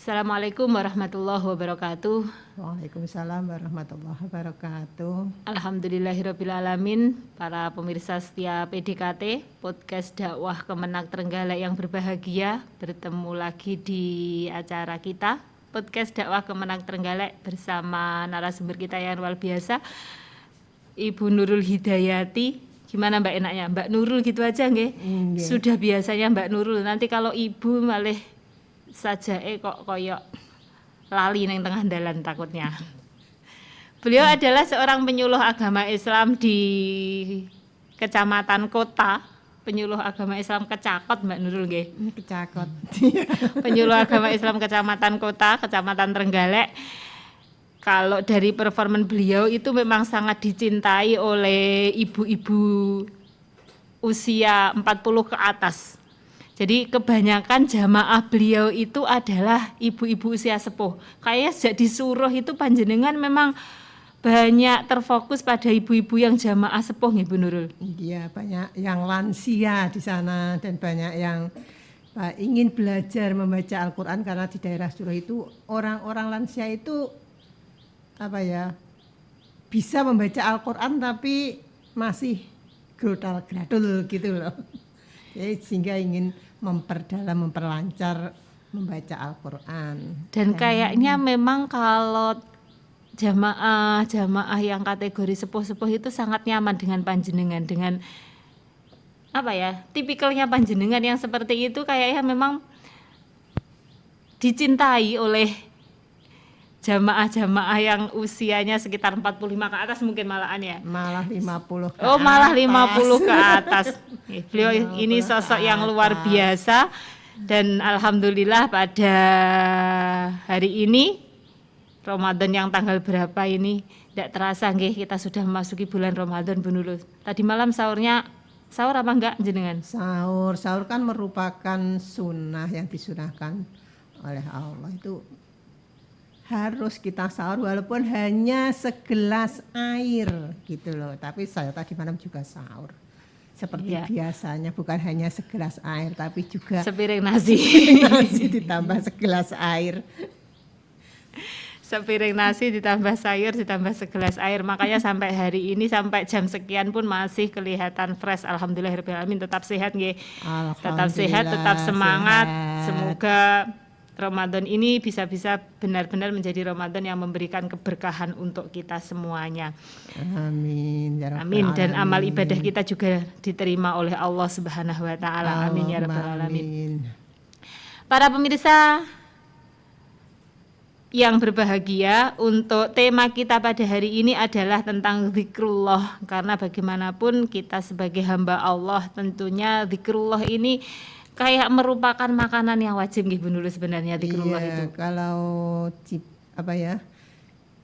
Assalamualaikum warahmatullahi wabarakatuh. Waalaikumsalam warahmatullahi wabarakatuh. Alhamdulillahirabbil alamin. Para pemirsa setia PDKT Podcast Dakwah Kemenang Trenggalek yang berbahagia, bertemu lagi di acara kita Podcast Dakwah Kemenang Trenggalek bersama narasumber kita yang luar biasa, Ibu Nurul Hidayati. Gimana Mbak enaknya? Mbak Nurul gitu aja nggih? Sudah biasanya Mbak Nurul. Nanti kalau Ibu malah saja kok koyok lali neng tengah dalan takutnya. Beliau adalah seorang penyuluh agama Islam di Kecamatan Kota, penyuluh agama Islam Kecakot Mbak Nurul nggih. Kecakot. Penyuluh agama Islam Kecamatan Kota, Kecamatan Trenggalek. Kalau dari performan beliau itu memang sangat dicintai oleh ibu-ibu usia 40 ke atas. Jadi kebanyakan jamaah beliau itu adalah ibu-ibu usia sepuh. Kayaknya sejak disuruh itu panjenengan memang banyak terfokus pada ibu-ibu yang jamaah sepuh nggih Bu Nurul. Iya, banyak yang lansia di sana dan banyak yang ingin belajar membaca Al-Qur'an karena di daerah Suruh itu orang-orang lansia itu bisa membaca Al-Qur'an tapi masih gradul gitu loh. Jadi sehingga ingin memperlancar membaca Al-Qur'an. Dan kayaknya memang kalau jamaah yang kategori sepuh-sepuh itu sangat nyaman dengan panjenengan, dengan tipikalnya panjenengan yang seperti itu kayaknya memang dicintai oleh jamaah-jamaah yang usianya sekitar 45 ke atas mungkin malahan ya. Malah 50 ke atas. Malah 50 ke atas. Beliau ini sosok yang luar biasa dan alhamdulillah pada hari ini Ramadan yang tanggal berapa ini tidak terasa nggih kita sudah memasuki bulan Ramadan Bu Nurul. Tadi malam sahur apa enggak jenengan? Sahur kan merupakan sunnah yang disunahkan oleh Allah, itu harus kita sahur walaupun hanya segelas air gitu loh. Tapi saya tadi malam juga sahur seperti biasanya, bukan hanya segelas air tapi juga sepiring nasi. Ditambah segelas air. Sepiring nasi ditambah sayur ditambah segelas air. Makanya sampai hari ini sampai jam sekian pun masih kelihatan fresh. Alhamdulillahirabbil alamin. Tetap sehat nggih. Tetap sehat, tetap semangat. Semoga Ramadan ini bisa benar-benar menjadi Ramadan yang memberikan keberkahan untuk kita semuanya. Amin. Ya Amin. Dan amal ibadah kita juga diterima oleh Allah Subhanahu wa taala. Amin ya rabbal alamin. Para pemirsa yang berbahagia, untuk tema kita pada hari ini adalah tentang zikrullah. Karena bagaimanapun kita sebagai hamba Allah tentunya zikrullah ini kayak merupakan makanan yang wajib nggih Bu Nurul sebenarnya zikrullah itu. Kalau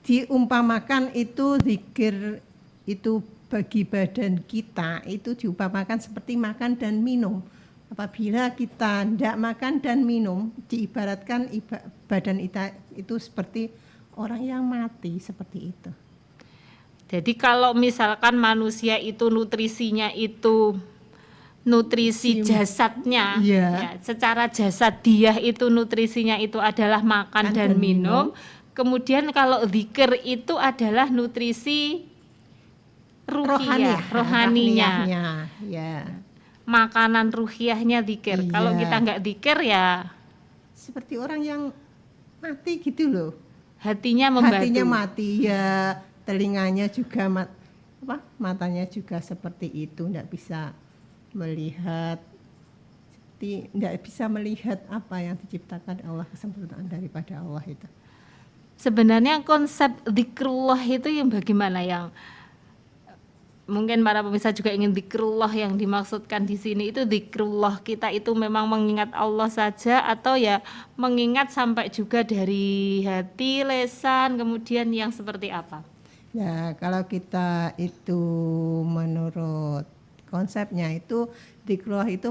diumpamakan itu zikir itu bagi badan kita itu diumpamakan seperti makan dan minum. Apabila kita tidak makan dan minum, diibaratkan badan kita itu seperti orang yang mati, seperti itu. Jadi kalau misalkan manusia itu nutrisinya itu nutrisi jasadnya, ya, secara jasad dia itu nutrisinya itu adalah makan dan minum. Kemudian kalau zikir itu adalah nutrisi rohaninya. Ya. Makanan ruhiyahnya zikir. Kalau kita nggak zikir ya seperti orang yang mati gitu loh. Hatinya membatu. Hatinya mati ya, telinganya juga matanya juga seperti itu, nggak bisa melihat, tidak bisa melihat apa yang diciptakan Allah, kesempurnaan daripada Allah itu. Sebenarnya konsep zikrullah itu yang bagaimana, yang mungkin para pemirsa juga ingin zikrullah yang dimaksudkan di sini itu zikrullah kita itu memang mengingat Allah saja atau ya mengingat sampai juga dari hati, lisan, kemudian yang seperti apa? Ya, kalau kita itu menurut konsepnya itu zikrullah itu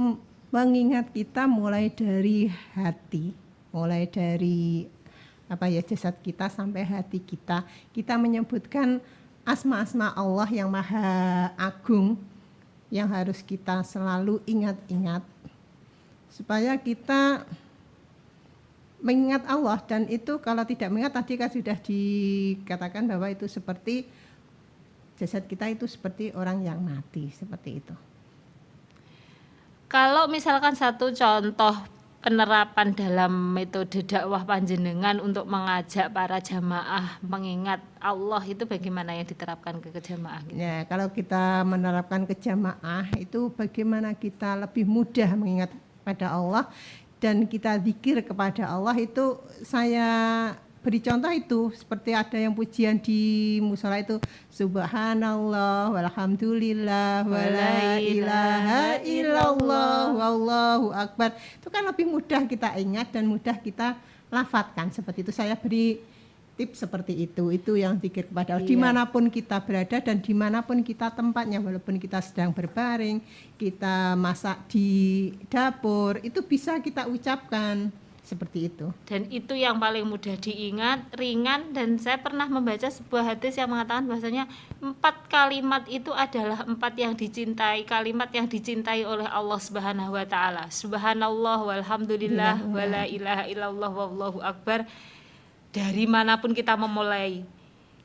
mengingat kita mulai dari hati, mulai dari jasad kita sampai hati kita. Kita menyebutkan asma-asma Allah yang maha agung yang harus kita selalu ingat-ingat supaya kita mengingat Allah, dan itu kalau tidak mengingat tadi kan sudah dikatakan bahwa itu seperti jasad kita itu seperti orang yang mati, seperti itu. Kalau misalkan satu contoh penerapan dalam metode dakwah panjenengan untuk mengajak para jamaah mengingat Allah itu bagaimana yang diterapkan ke jamaah gitu? Ya, kalau kita menerapkan ke jamaah itu bagaimana kita lebih mudah mengingat pada Allah dan kita zikir kepada Allah, itu saya beri contoh itu seperti ada yang pujian di mushola itu subhanallah walhamdulillah wala ilaha illallah wallahu akbar. Itu kan lebih mudah kita ingat dan mudah kita lafadzkan, seperti itu. Saya beri tips seperti itu yang zikir kepada Allah. Dimanapun kita berada dan dimanapun kita tempatnya, walaupun kita sedang berbaring, kita masak di dapur, itu bisa kita ucapkan seperti itu. Dan itu yang paling mudah diingat, ringan, dan saya pernah membaca sebuah hadis yang mengatakan bahwasanya 4 kalimat itu adalah 4 yang dicintai, kalimat yang dicintai oleh Allah Subhanahu wa taala. Subhanallah walhamdulillah wala ilaha illallah wallahu akbar. Dari manapun kita memulai.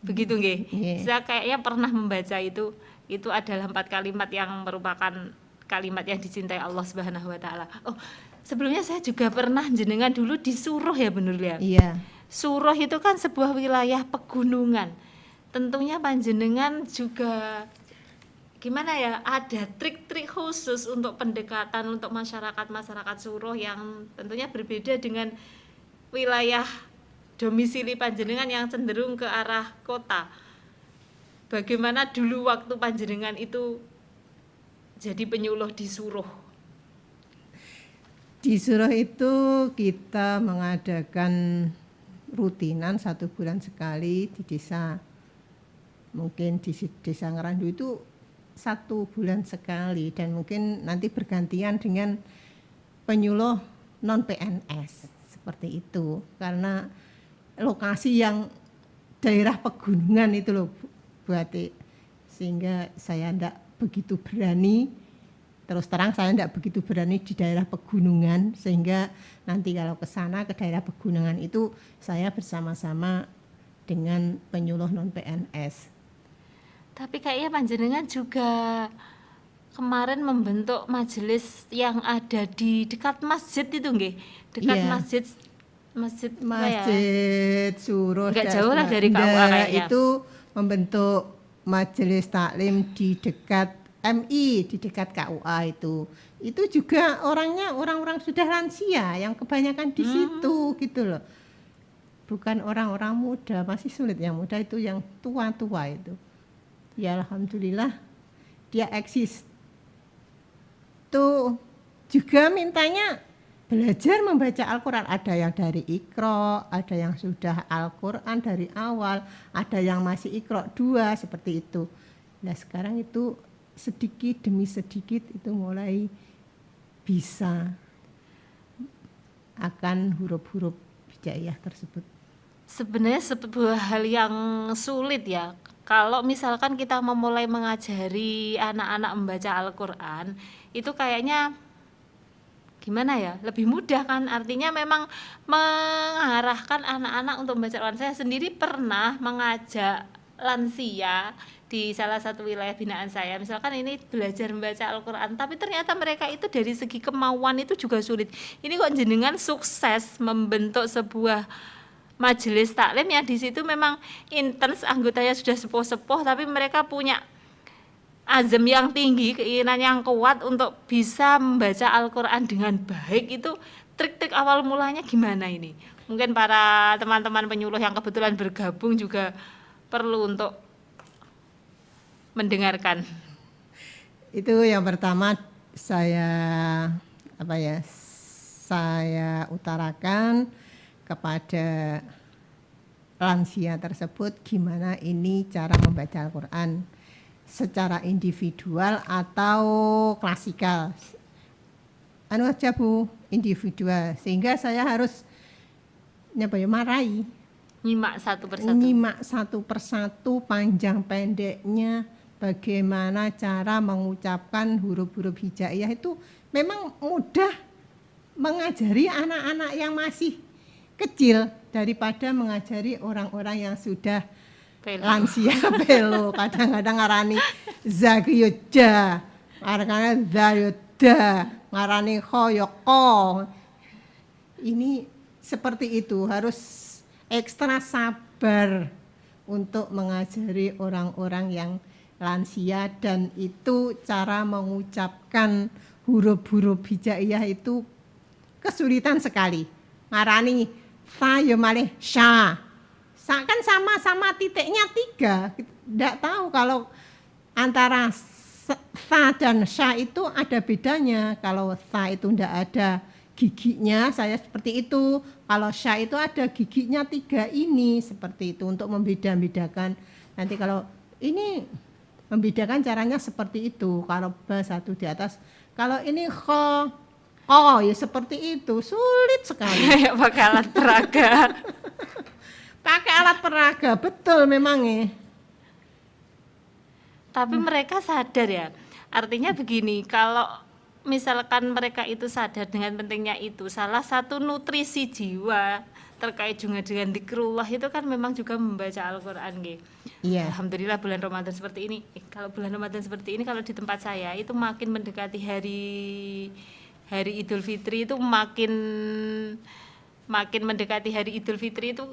Begitu nggih. Saya kayaknya pernah membaca itu adalah 4 kalimat yang merupakan kalimat yang dicintai Allah Subhanahu wa taala. Oh, sebelumnya saya juga pernah jenengan dulu di Suruh ya, bener ya? Iya. Suruh itu kan sebuah wilayah pegunungan. Tentunya panjenengan juga gimana ya, ada trik-trik khusus untuk pendekatan untuk masyarakat Suruh yang tentunya berbeda dengan wilayah domisili panjenengan yang cenderung ke arah kota. Bagaimana dulu waktu panjenengan itu jadi penyuluh di Suruh? Di Suruh itu kita mengadakan rutinan 1 bulan sekali di desa. Mungkin di desa Ngerandu itu 1 bulan sekali, dan mungkin nanti bergantian dengan penyuluh non PNS seperti itu, karena lokasi yang daerah pegunungan itu loh Bu Ati, sehingga saya tidak begitu berani, terus terang saya tidak begitu berani di daerah pegunungan, sehingga nanti kalau ke sana ke daerah pegunungan itu saya bersama-sama dengan penyuluh non PNS. Tapi kayaknya panjenengan juga kemarin membentuk majelis yang ada di dekat masjid itu nggih, dekat masjid Suruh, nggak jauh lah dari KUA kayaknya. Itu membentuk majelis taklim di dekat MI, di dekat KUA itu juga orangnya orang-orang sudah lansia yang kebanyakan di situ gitu loh, bukan orang-orang muda, masih sulit yang muda, itu yang tua-tua itu. Ya alhamdulillah dia eksis. Tuh juga mintanya belajar membaca Al-Quran, ada yang dari Iqra, ada yang sudah Al-Quran dari awal, ada yang masih Iqra 2 seperti itu. Nah sekarang itu sedikit demi sedikit itu mulai bisa akan huruf-huruf hijaiyah tersebut. Sebenarnya sebuah hal yang sulit ya, kalau misalkan kita memulai mengajari anak-anak membaca Al-Quran, itu kayaknya gimana ya, lebih mudah kan, artinya memang mengarahkan anak-anak untuk membaca Al-Quran. Saya sendiri pernah mengajak lansia di salah satu wilayah binaan saya, misalkan ini belajar membaca Al-Quran, tapi ternyata mereka itu dari segi kemauan itu juga sulit. Ini kok jenengan sukses membentuk sebuah majelis taklim yang di situ memang intens, anggotanya sudah sepuh-sepuh, tapi mereka punya azam yang tinggi, keinginan yang kuat untuk bisa membaca Al-Quran dengan baik. Itu trik-trik awal mulanya gimana ini? Mungkin para teman-teman penyuluh yang kebetulan bergabung juga perlu untuk mendengarkan. Itu yang pertama saya utarakan kepada lansia tersebut gimana ini cara membaca Al-Quran secara individual atau klasikal. Anu aja Bu, individual, sehingga saya harus marahi, nyimak satu persatu panjang pendeknya, bagaimana cara mengucapkan huruf-huruf hijaiyah. Itu memang mudah mengajari anak-anak yang masih kecil daripada mengajari orang-orang yang sudah Pelo. lansia pelo. Kadang-kadang ngarani zagyoja, ngarani zayoda, ngarani khoyoko. Ini seperti itu, harus ekstra sabar untuk mengajari orang-orang yang lansia, dan itu cara mengucapkan huruf-huruf hijaiyah itu kesulitan sekali. Ngarani fa ya malih sya. Kan sama-sama titiknya 3. Tidak tahu kalau antara sa dan sya itu ada bedanya. Kalau sa itu tidak ada giginya, saya seperti itu. Kalau sya itu ada giginya 3 ini, seperti itu untuk membeda-bedakan. Nanti kalau ini membedakan caranya seperti itu. Kalau ba 1 di atas, kalau ini kho ya seperti itu, sulit sekali. Kayak pakai alat peraga. Pakai alat peraga, betul memang ya. Tapi mereka sadar ya. Artinya begini, kalau misalkan mereka itu sadar dengan pentingnya itu, salah satu nutrisi jiwa terkait juga dengan zikrullah itu kan memang juga membaca Al-Qur'an nggih. Iya. Alhamdulillah bulan Ramadan seperti ini. Kalau bulan Ramadan seperti ini, kalau di tempat saya itu makin mendekati hari Idul Fitri itu makin mendekati hari Idul Fitri itu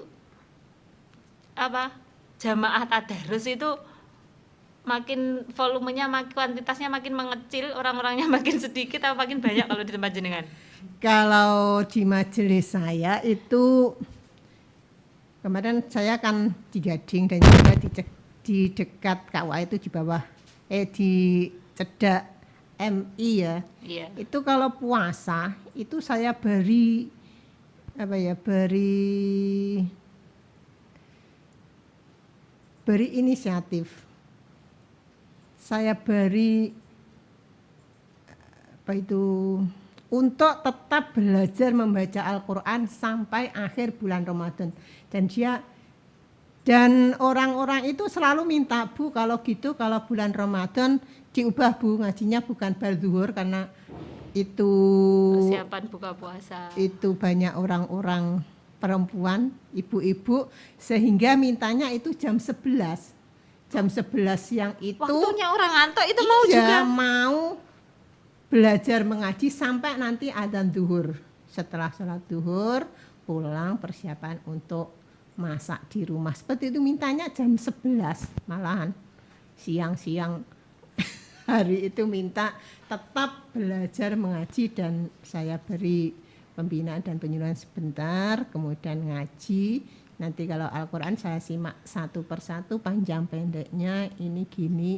jamaah tadarus itu makin volumenya, kuantitasnya makin mengecil, orang-orangnya makin sedikit atau makin banyak kalau di tempat jenengan? Kalau di majelis saya itu kemarin saya kan di Gading dan juga di dekat KUA itu di bawah di Cedak MI ya. Iya. Itu kalau puasa itu saya beri inisiatif. Saya beri untuk tetap belajar membaca Al-Qur'an sampai akhir bulan Ramadan. Dan orang-orang itu selalu minta, Bu, kalau gitu kalau bulan Ramadan diubah, Bu, ngajinya bukan ba'da karena itu Persiapan buka puasa. Itu banyak orang-orang perempuan, ibu-ibu, sehingga mintanya itu jam 11. Jam 11 siang itu Waktunya orang ngantuk itu mau juga. mau belajar mengaji sampai nanti adzan zuhur. Setelah sholat zuhur pulang persiapan untuk masak di rumah. Seperti itu mintanya jam 11 malahan. Siang-siang hari itu minta tetap belajar mengaji, dan saya beri pembinaan dan penyuluhan sebentar, kemudian ngaji. Nanti kalau Al-Qur'an saya simak satu persatu panjang pendeknya, ini gini.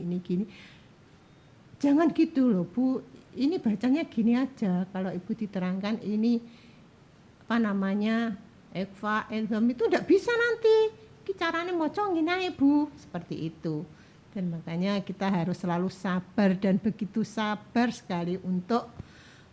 Jangan gitu loh, Bu. Ini bacanya gini aja. Kalau Ibu diterangkan ini ekfa, elzam itu enggak bisa nanti. Caranya maca ngene ae, Bu. Seperti itu. Dan makanya kita harus selalu sabar, dan begitu sabar sekali untuk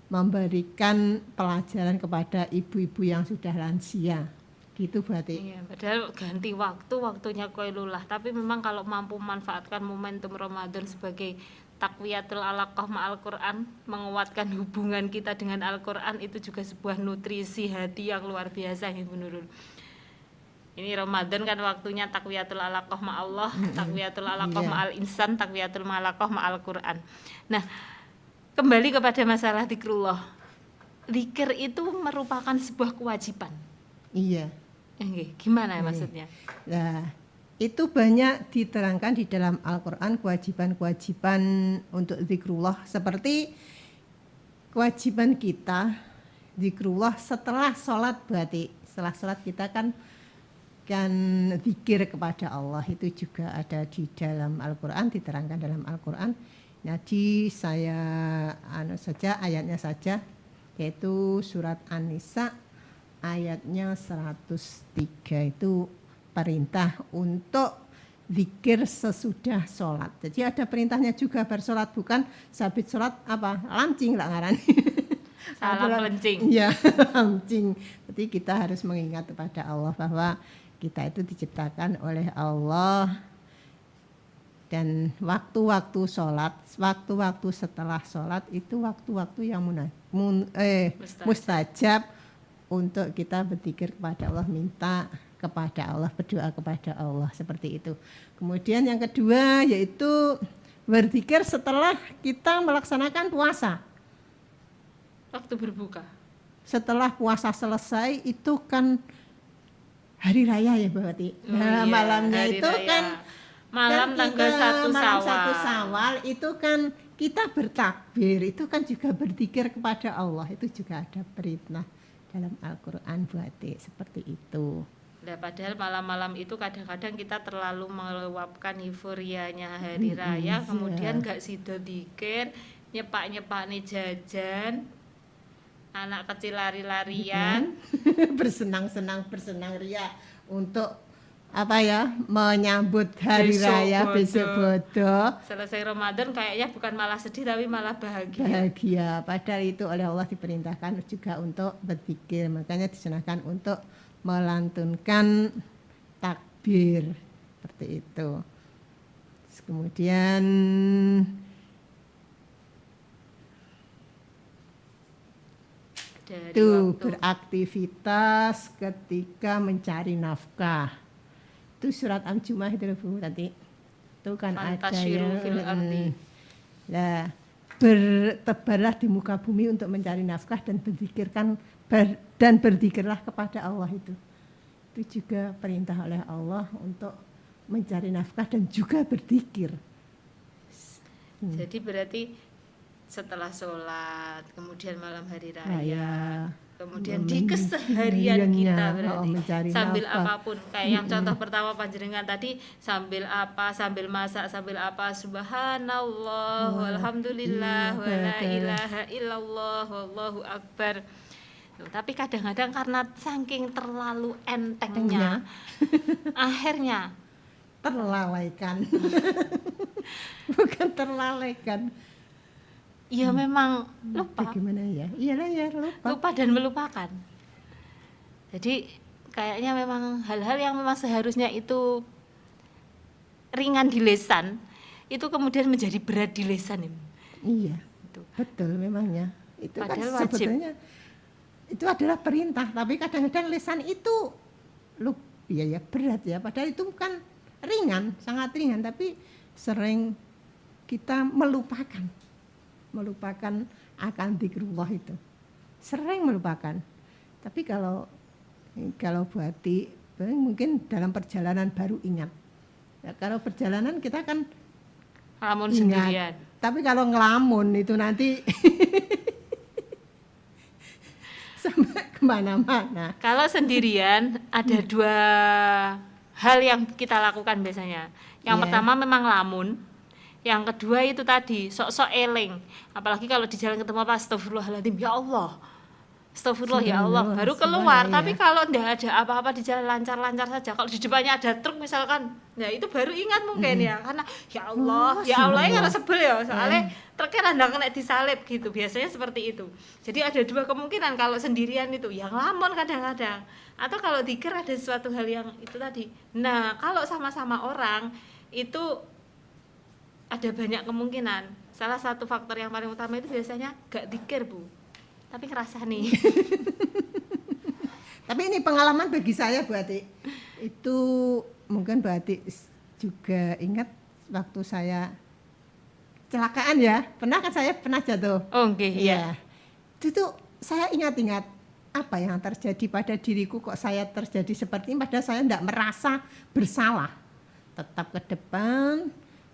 memberikan pelajaran kepada ibu-ibu yang sudah lansia. Gitu berarti. Iya, padahal ganti waktunya qailullah, tapi memang kalau mampu manfaatkan momentum Ramadan sebagai takwiyatul alaqah ma'al Qur'an, menguatkan hubungan kita dengan Al-Qur'an, itu juga sebuah nutrisi hati yang luar biasa ya Bu Nurul. Ini Ramadan kan waktunya takwiyatul alaqah ma'allah, takwiyatul alaqah ma'al insan, takwiyatul alaqah ma'al Qur'an. Nah, kembali kepada masalah zikrullah. Zikir itu merupakan sebuah kewajiban. Iya. Gimana maksudnya? Nah, itu banyak diterangkan di dalam Al-Qur'an kewajiban-kewajiban untuk zikrullah, seperti kewajiban kita zikrullah setelah sholat. Berarti setelah sholat kita kan zikir kepada Allah, itu juga ada di dalam Al-Qur'an, diterangkan dalam Al-Qur'an. Jadi saya ayatnya saja, yaitu surat An-Nisa ayatnya 103, itu perintah untuk zikir sesudah sholat. Jadi ada perintahnya juga bersolat, bukan sabit sholat lancing lah ngarani. Salam lencing. Iya, lancing. Jadi kita harus mengingat kepada Allah bahwa kita itu diciptakan oleh Allah, dan waktu-waktu sholat, waktu-waktu setelah sholat itu waktu-waktu yang mustajab untuk kita berzikir kepada Allah, minta kepada Allah, berdoa kepada Allah, seperti itu. Kemudian yang kedua yaitu berzikir setelah kita melaksanakan puasa. Waktu berbuka. Setelah puasa selesai itu kan hari raya ya berarti. Nah, malamnya hari itu raya. kan Malam kan tanggal 1 malam Syawal. 1 Syawal itu kan kita bertakbir, itu kan juga berzikir kepada Allah, itu juga ada perintah dalam Al-Qur'an berarti seperti itu. Nah, padahal malam-malam itu kadang-kadang kita terlalu meluapkan euforianya hari raya, kemudian gak sido dikir, nyepak-nyepak nih jajan, anak kecil lari-larian, bersenang-senang, bersenang ria untuk apa ya, menyambut hari Besok raya bodoh. besok bodoh. selesai Ramadan kayaknya bukan malah sedih tapi malah bahagia. Bahagia, padahal itu oleh Allah diperintahkan juga untuk berzikir, makanya disunahkan untuk melantunkan takbir seperti itu. Terus kemudian Dari itu waktu beraktivitas ketika mencari nafkah. Itu surat Al-Jumu'ah itu Bu tadi. Itu kan ada Fantasyiru ya. fil ardi. Nah, bertebarlah di muka bumi untuk mencari nafkah dan dan berzikirlah kepada Allah itu. Itu juga perintah oleh Allah untuk mencari nafkah dan juga berzikir. Jadi berarti setelah sholat, kemudian malam hari raya, Raya. kemudian di keseharian kita berarti mencari sambil nafkah. apapun, kayak yang contoh pertama panjenengan tadi, sambil apa, sambil masak, sambil apa, subhanallah, walhamdulillah, wala ilaha illallah, wallahu akbar. Loh, tapi kadang-kadang karena saking terlalu entengnya, akhirnya terlalaikan. Bukan terlalaikan. ya memang lupa. Bagaimana ya? Iyalah ya, Lupa dan melupakan. Jadi kayaknya memang hal-hal yang memang seharusnya itu ringan di lisan, itu kemudian menjadi berat di lisan. Iya. Itu. Betul memangnya. Itu Padahal kan wajib. sebetulnya itu adalah perintah, tapi kadang-kadang lisan itu ya berat ya. Padahal itu kan ringan, sangat ringan, tapi sering kita melupakan akan zikrullah itu. Sering melupakan. Tapi kalau buati mungkin dalam perjalanan baru ingat. Ya, kalau perjalanan kita kan Lamun ingat. sendirian. Tapi kalau ngelamun itu nanti sampai kemana-mana. Kalau sendirian ada dua hal yang kita lakukan biasanya. Yang Iya. pertama memang lamun. Yang kedua itu tadi sok-sok eling. Apalagi kalau di jalan ketemu apa, astagfirullahaladzim, ya Allah. Astagfirullah ya Allah, baru keluar. Subhanallah, Tapi ya. kalau enggak ada apa-apa di jalan lancar-lancar saja, kalau di depannya ada truk misalkan, ya itu baru ingat mungkin ya, karena ya Allah, Oh, ya Allah ya subhanallah. karena sebel ya, soalnya truknya randang kena disalib gitu. Biasanya seperti itu. Jadi ada dua kemungkinan kalau sendirian itu, yang ngelamun kadang-kadang, atau kalau dikir ada sesuatu hal yang itu tadi. Nah, kalau sama-sama orang itu ada banyak kemungkinan. Salah satu faktor yang paling utama itu biasanya gak dikir Bu, tapi ngerasa nih. Tapi ini pengalaman bagi saya Bu Ati. Itu mungkin Bu Ati juga ingat waktu saya kecelakaan ya. Pernah kan saya pernah jatuh. Oh oke, iya. Itu tuh saya ingat-ingat apa yang terjadi pada diriku kok saya terjadi seperti ini, padahal saya tidak merasa bersalah. Tetap ke depan.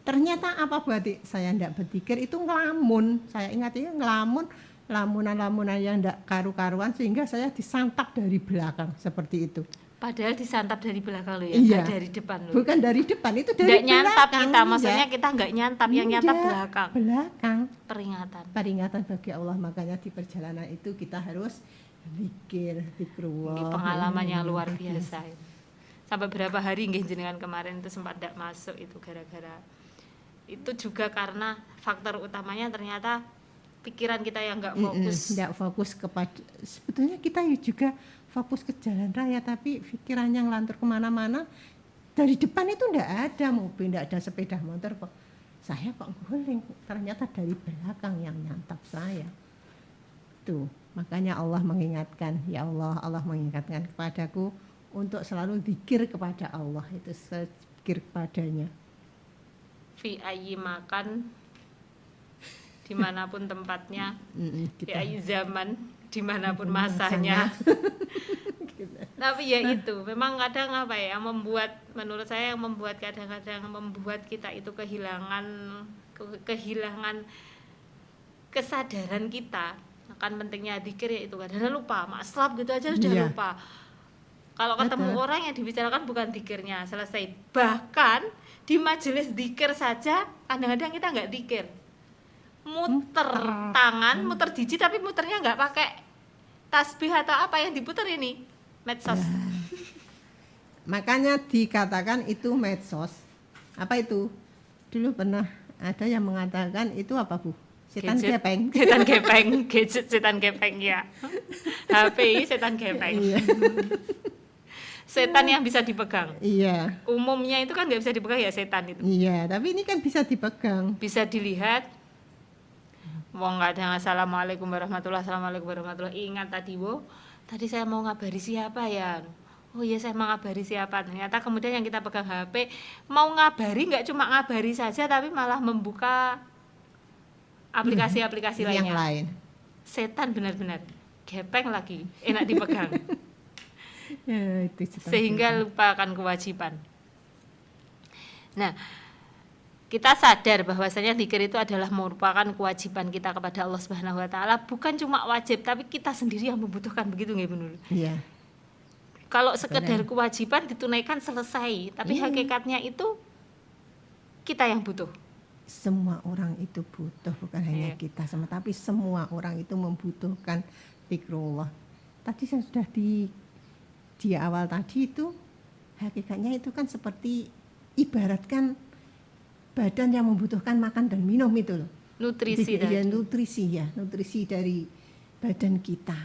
Ternyata apa Bu Ati? Saya tidak berpikir, itu ngelamun. Saya ingat ini ngelamun, lamunan-lamunan yang tidak karu-karuan sehingga saya disantap dari belakang seperti itu. Padahal disantap dari belakang loh ya, Iya. nggak dari depan loh. Bukan dari depan, itu dari Nggak nyantap belakang. kita, maksudnya kita nggak nyantap, yang nyantap Enggak, belakang. belakang. Peringatan. Peringatan bagi Allah, makanya di perjalanan itu kita harus zikrullah. Ini pengalaman yang luar biasa. Sampai berapa hari nggih jenengan kemarin itu sempat tidak masuk itu gara-gara itu juga karena faktor utamanya ternyata pikiran kita yang nggak fokus. Tidak fokus kepada, sebetulnya kita juga fokus ke jalan raya, tapi pikiran yang lantur kemana-mana. Dari depan itu tidak ada mobil, tidak ada sepeda motor kok. Saya kok guling, ternyata dari belakang yang nyantap saya. Tuh, Makanya Allah mengingatkan, ya Allah mengingatkan kepadaku untuk selalu zikir kepada Allah, itu zikir kepadanya. Fi ayyi makan, dimanapun tempatnya, di ayyi zaman, dimanapun masanya. Tapi ya itu, memang kadang apa ya, yang membuat, menurut saya yang membuat kadang-kadang membuat kita itu kehilangan kesadaran kita akan pentingnya zikir, ya itu kadang lupa, maslab gitu aja sudah Iya. lupa. Kalau ketemu Betul. orang yang dibicarakan bukan zikirnya, selesai. Bahkan di majelis zikir saja kadang-kadang kita nggak zikir, muter tangan, muter jiji, tapi muternya nggak pakai tasbih atau apa yang diputer ini, medsos. Makanya dikatakan itu medsos. Apa itu? Dulu pernah ada yang mengatakan itu apa, Bu? Setan Gadget. gepeng. Setan gepeng, gadget setan gepeng ya. HP setan gepeng. Iya. Setan yang bisa dipegang. Iya. Umumnya itu kan nggak bisa dipegang ya setan itu. Iya, tapi ini kan bisa dipegang. Bisa dilihat. Wong nggak ada assalamualaikum warahmatullahi, assalamualaikum warahmatullahi. Ingat tadi, tadi saya mau ngabari siapa ya? Oh iya, saya mau ngabari siapa. Ternyata kemudian yang kita pegang HP mau ngabari, nggak cuma ngabari saja, tapi malah membuka aplikasi-aplikasi Yang lainnya. lain. Setan benar-benar gepeng lagi, enak dipegang. Ya, itu setan Sehingga gepeng. lupakan kewajiban. Nah, kita sadar bahwasanya zikir itu adalah merupakan kewajiban kita kepada Allah Subhanahu wa taala, bukan cuma wajib, tapi kita sendiri yang membutuhkan, begitu nggih Bu Nur? Iya. Kalau sekedar kewajiban ditunaikan selesai, tapi hakikatnya itu kita yang butuh. Semua orang itu butuh, bukan hanya kita sama, tapi semua orang itu membutuhkan zikrullah. Tadi saya sudah di awal tadi itu hakikatnya itu kan seperti ibaratkan badan yang membutuhkan makan dan minum itu loh. Nutrisi Ya, tadi. nutrisi dari badan kita.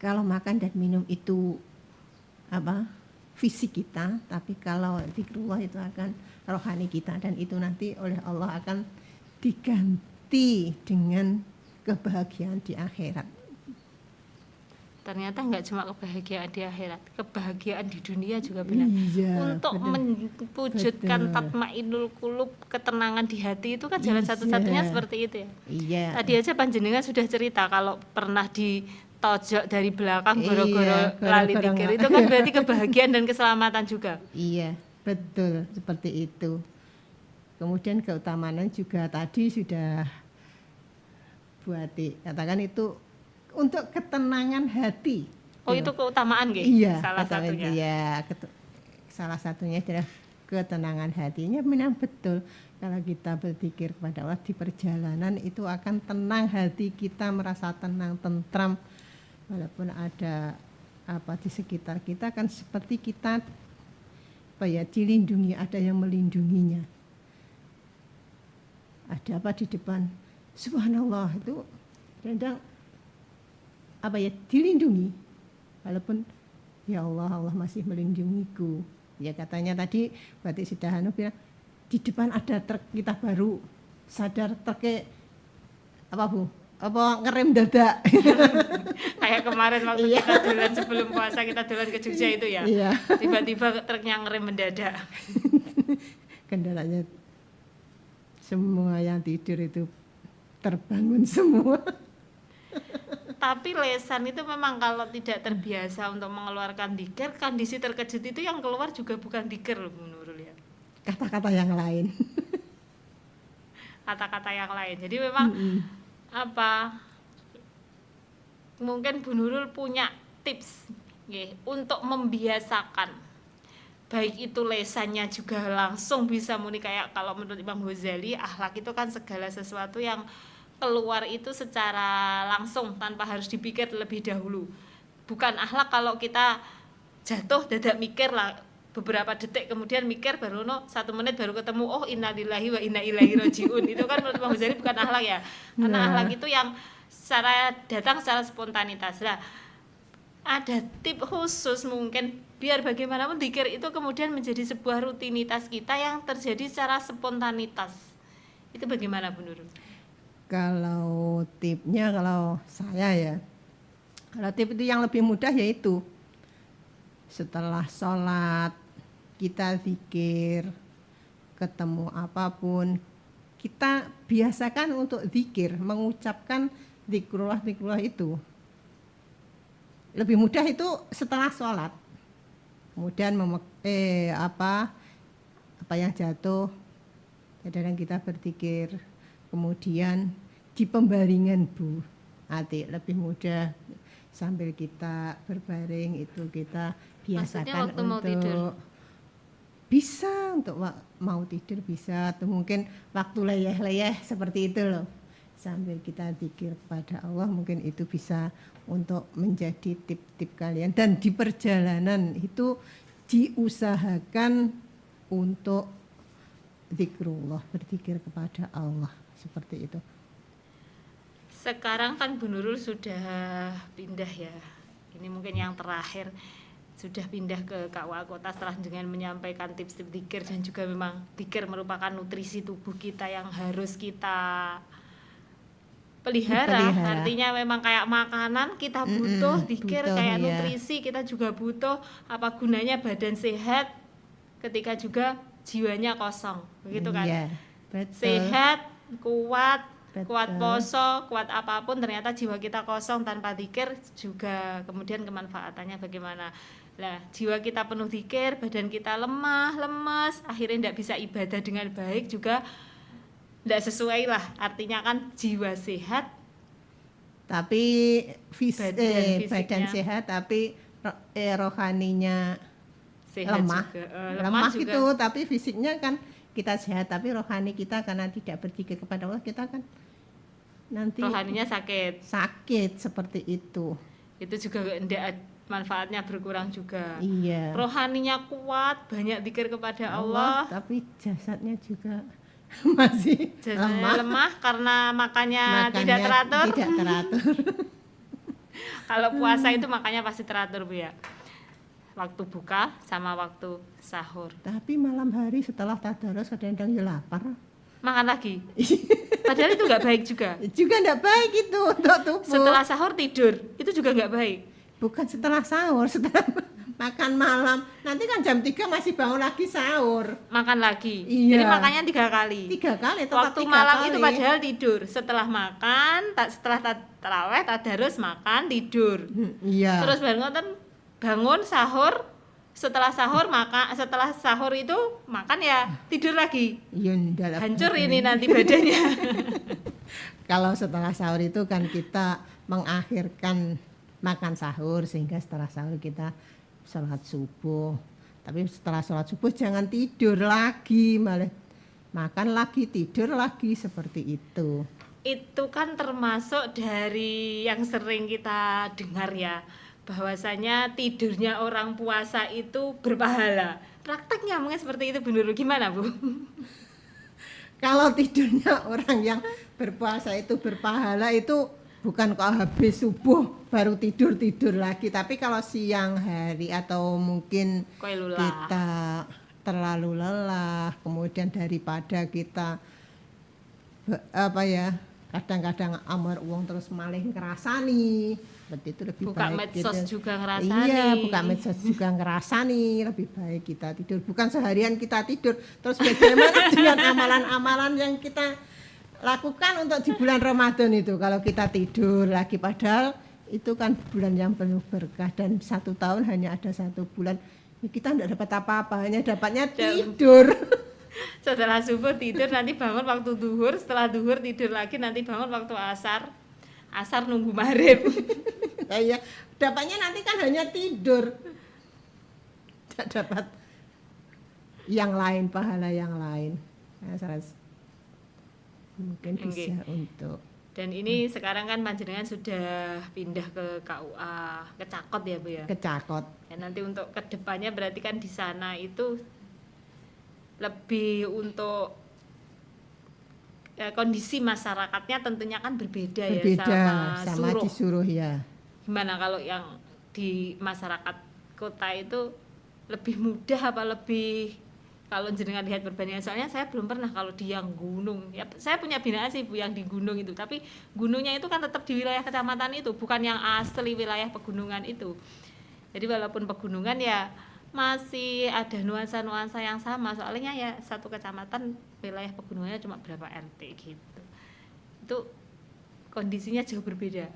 Kalau makan dan minum itu fisik kita, tapi kalau zikrullah itu akan rohani kita, dan itu nanti oleh Allah akan diganti dengan kebahagiaan di akhirat. Ternyata nggak cuma kebahagiaan di akhirat, kebahagiaan di dunia juga benar. Iya, Untuk benar. mewujudkan Betul. tatmainul qulub, ketenangan di hati, itu kan jalan satu-satunya seperti itu ya. Iya. Tadi aja panjenengan sudah cerita kalau pernah ditojok dari belakang Iya, goro-goro lali gara-gara zikir, nggak- itu kan berarti kebahagiaan dan keselamatan juga. Iya, betul seperti itu. Kemudian keutamaan juga tadi sudah buati katakan itu untuk ketenangan hati. Oh, itu keutamaan nggih? Iya, Salah katakan satunya. Iya, salah satunya adalah ketenangan hatinya. Memang betul kalau kita berzikir kepada Allah di perjalanan itu akan tenang hati kita, merasa tenang, tentram, walaupun ada apa di sekitar kita kan seperti kita dilindungi, ada yang melindunginya. Ada apa di depan, subhanallah, itu kadang dilindungi, walaupun ya Allah masih melindungiku. Ya katanya tadi berarti sudah bilang di depan ada truk, kita baru sadar truknya ngerem dadak. Kayak kemarin waktu kita dolan sebelum puasa, kita dolan ke Jogja itu ya. Iya. Tiba-tiba truknya ngerem mendadak. Kendalanya semua yang tidur itu terbangun semua. Tapi lesan itu memang kalau tidak terbiasa untuk mengeluarkan dzikir, kondisi terkejut itu yang keluar juga bukan dzikir loh menurut ya. Kata-kata yang lain. Kata-kata yang lain. Jadi memang mungkin Bu Nurul punya tips nggih untuk membiasakan, baik itu lesannya juga langsung bisa muni, kayak kalau menurut Imam Ghazali, akhlak itu kan segala sesuatu yang keluar itu secara langsung tanpa harus dipikir terlebih dahulu. Bukan akhlak kalau kita jatuh dadak mikir lah beberapa detik kemudian mikir, baru 1 menit baru ketemu, oh innalillahi wa inna ilaihi rajiun. Itu kan menurut Imam Ghazali bukan akhlak ya. Karena akhlak itu yang datang secara spontanitas. Nah, ada tip khusus mungkin biar bagaimanapun dzikir itu kemudian menjadi sebuah rutinitas kita yang terjadi secara spontanitas. Itu bagaimana Bu Nurul? Kalau tipnya, kalau saya ya, Relatif itu yang lebih mudah yaitu setelah sholat kita zikir, ketemu apapun kita biasakan untuk zikir, mengucapkan zikrullah itu. Lebih mudah itu setelah sholat. Kemudian apa yang jatuh, kadang kita berzikir. Kemudian di pembaringan hati lebih mudah sambil kita berbaring itu kita biasakan waktu mau untuk tidur? Bisa untuk mau tidur bisa, atau mungkin waktu leyeh-leyeh seperti itu loh. Sambil kita zikir kepada Allah, mungkin itu bisa untuk menjadi tip-tip kalian. Dan di perjalanan itu diusahakan untuk zikrullah, berzikir kepada Allah seperti itu. Sekarang kan Bu Nurul sudah pindah ya. Ini mungkin yang terakhir sudah pindah ke KUA Kota setelah dengan menyampaikan tips-tips zikir, dan juga memang zikir merupakan nutrisi tubuh kita yang harus kita pelihara. Artinya memang kayak makanan kita butuh zikir, kayak nutrisi kita juga butuh. Apa gunanya badan sehat ketika juga jiwanya kosong, begitu kan? Iya, betul. Sehat, kuat, Betul. kuat poso, kuat apapun, ternyata jiwa kita kosong tanpa zikir juga kemudian kemanfaatannya bagaimana. Nah, jiwa kita penuh zikir, badan kita lemah, lemes, akhirnya tidak bisa ibadah dengan baik juga tidak sesuai lah. Artinya kan jiwa sehat tapi badan sehat tapi rohaninya sehat lemah juga. Lemah juga. gitu, tapi fisiknya kan kita sehat, tapi rohani kita karena tidak berzikir kepada Allah, kita kan nanti rohaninya sakit seperti itu. Itu juga tidak, manfaatnya berkurang juga. Iya. Rohaninya kuat, banyak zikir kepada Allah, tapi jasadnya juga masih lemah karena makannya tidak teratur. Kalau puasa itu makannya pasti teratur, Bu ya. Waktu buka sama waktu sahur. Tapi malam hari setelah tadarus kadang-kadang ya lapar. Makan lagi. Padahal itu nggak baik juga. Juga nggak baik itu untuk tubuh. Setelah sahur tidur, itu juga nggak baik. Bukan setelah sahur, setelah makan malam. Nanti kan jam 3 masih bangun lagi sahur. Makan lagi. Iya. Jadi makannya 3 kali. 3 kali, Waktu 3 malam kali. itu padahal tidur. Setelah makan, setelah taraweh, tadarus, makan, tidur. Iya. Terus bangun sahur, setelah sahur setelah sahur itu makan ya tidur lagi. Iya, hancur ini nanti badannya. Kalau setelah sahur itu kan kita mengakhirkan makan sahur, sehingga setelah sahur kita sholat subuh. Tapi setelah sholat subuh jangan tidur lagi, malah makan lagi, tidur lagi, seperti itu. Itu kan termasuk dari yang sering kita dengar ya, bahwasanya tidurnya orang puasa itu berpahala. Prakteknya mungkin seperti itu, Bu Nurul. Gimana, Bu? Kalau tidurnya orang yang berpuasa itu berpahala, itu bukan kok habis subuh baru tidur lagi. Tapi kalau siang hari atau mungkin kita terlalu lelah, kemudian daripada kita kadang-kadang amar uang terus malah ngerasani, berarti itu lebih buka baik medsos gitu. juga ngerasani. Iya, buka medsos juga ngerasani, lebih baik kita tidur. Bukan seharian kita tidur. Terus bagaimana dengan amalan-amalan yang kita lakukan untuk di bulan Ramadan itu, kalau kita tidur lagi, padahal itu kan bulan yang penuh berkah, dan 1 tahun hanya ada 1 bulan, ya kita tidak dapat apa-apa, hanya dapatnya tidur. Setelah subuh tidur, nanti bangun waktu duhur, setelah duhur tidur lagi, nanti bangun waktu asar nunggu maghrib. Iya, dapatnya nanti kan hanya tidur, tidak dapat yang lain, pahala yang lain. Mungkin bisa untuk. Dan ini sekarang kan panjenengan sudah pindah ke KUA Kecakot ya, Bu ya? Kecakot. Ya, nanti untuk kedepannya berarti kan di sana itu lebih untuk kondisi masyarakatnya tentunya kan berbeda ya sama disuruh ya. Gimana kalau yang di masyarakat kota itu lebih mudah apa lebih Kalau jenengan lihat perbandingan, soalnya saya belum pernah kalau di yang gunung. Ya, saya punya binaan sih Bu yang di gunung itu, tapi gunungnya itu kan tetap di wilayah kecamatan itu, bukan yang asli wilayah pegunungan itu. Jadi walaupun pegunungan ya masih ada nuansa-nuansa yang sama, soalnya ya satu kecamatan wilayah pegunungannya cuma berapa RT gitu. Itu kondisinya jauh berbeda.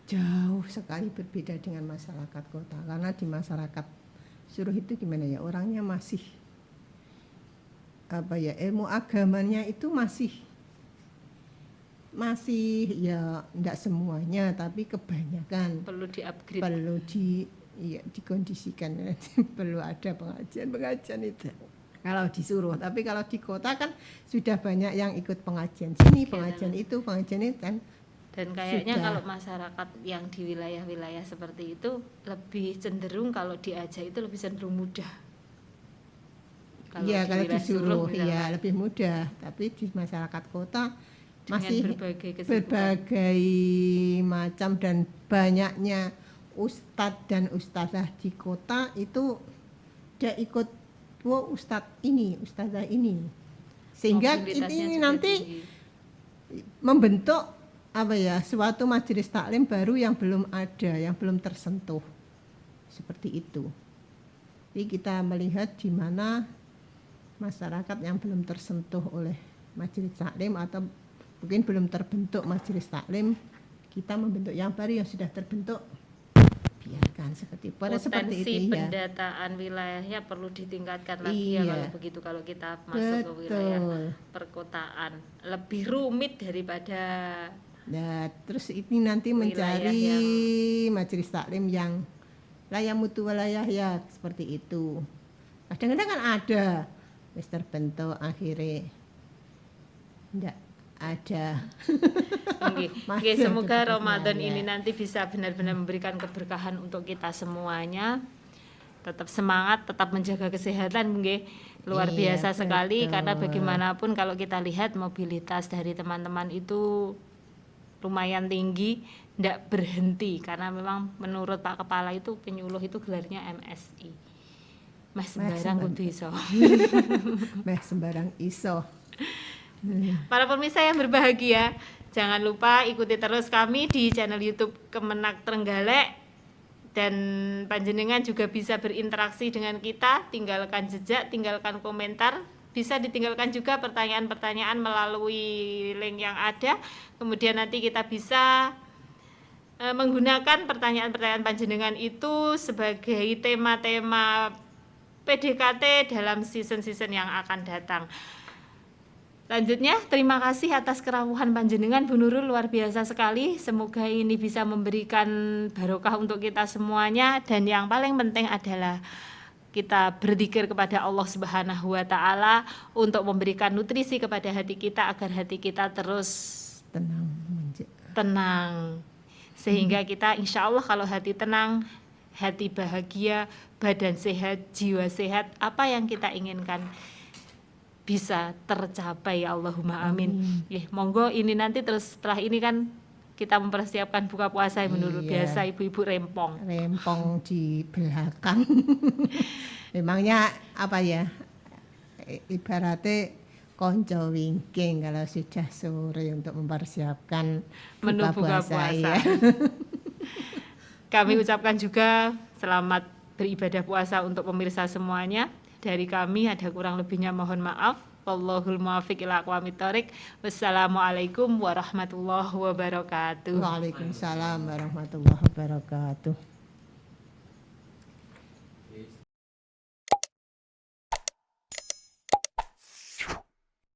Jauh sekali berbeda dengan masyarakat kota, karena di masyarakat Suruh itu gimana ya, orangnya masih apa ya, ilmu agamanya itu masih ya enggak semuanya tapi kebanyakan Perlu di-upgrade. perlu dikondisikan perlu ada pengajian itu kalau disuruh. Tapi kalau di kota kan sudah banyak yang ikut pengajian sini, pengajian itu kan. Dan kayaknya Sudah. kalau masyarakat yang di wilayah-wilayah seperti itu lebih cenderung kalau diajak itu lebih cenderung mudah. Iya, kalau wilayah disuruh Suluh ya lebih mudah. Tapi di masyarakat kota dengan masih berbagai kesibukan. berbagai macam dan banyaknya ustadz dan ustazah di kota itu dia ikut ustadz ini, ustazah ini. Sehingga Mobilitasnya ini juga nanti tinggi. membentuk apa ya, suatu majelis taklim baru yang belum ada, yang belum tersentuh. Seperti itu. Jadi kita melihat di mana masyarakat yang belum tersentuh oleh majelis taklim atau mungkin belum terbentuk majelis taklim, kita membentuk yang baru yang sudah terbentuk. Biarkan seperti Potensi itu ya. pendataan wilayahnya perlu ditingkatkan lagi ya Iya. kalau begitu, kalau kita masuk ke wilayah Betul. perkotaan lebih rumit daripada Nah, terus ini nanti Wilayah mencari majelis taklim yang layak mutu wilayah ya seperti itu. Kadang-kadang kan ada Mister Bento akhirnya enggak ada. Oke, Masih semoga ada Ramadan terusnya, ini ya. nanti bisa benar-benar memberikan keberkahan untuk kita semuanya. Tetap semangat, tetap menjaga kesehatan, nggih. Luar Iya, biasa sekali, betul. karena bagaimanapun kalau kita lihat mobilitas dari teman-teman itu lumayan tinggi, tidak berhenti, karena memang menurut Pak Kepala itu penyuluh itu gelarnya MSI. Mas sembarang kudu iso. Meh sembarang iso. Para pemirsa yang berbahagia, jangan lupa ikuti terus kami di channel YouTube Kemenak Trenggalek, dan panjenengan juga bisa berinteraksi dengan kita, tinggalkan jejak, tinggalkan komentar, bisa ditinggalkan juga pertanyaan-pertanyaan melalui link yang ada. Kemudian nanti kita bisa menggunakan pertanyaan-pertanyaan panjenengan itu sebagai tema-tema PDKT dalam season-season yang akan datang. Selanjutnya, terima kasih atas kerawuhan panjenengan Bu Nurul, luar biasa sekali. Semoga ini bisa memberikan barokah untuk kita semuanya, dan yang paling penting adalah kita berzikir kepada Allah Subhanahu wa taala untuk memberikan nutrisi kepada hati kita agar hati kita terus tenang. Sehingga kita insya Allah kalau hati tenang, hati bahagia, badan sehat, jiwa sehat, apa yang kita inginkan bisa tercapai, ya Allahumma amin. Monggo ini nanti terus setelah ini kan kita mempersiapkan buka puasa menurut biasa ibu-ibu rempong di belakang. Memangnya apa ya, ibaratnya konco wingking kalau sudah sore untuk mempersiapkan menu buka puasa. Ya. Kami ucapkan juga selamat beribadah puasa untuk pemirsa semuanya. Dari kami ada kurang lebihnya mohon maaf. Wallahul muwaffiq ila aqwamit thoriq. Wassalamualaikum warahmatullahi wabarakatuh. Waalaikumsalam warahmatullahi wabarakatuh.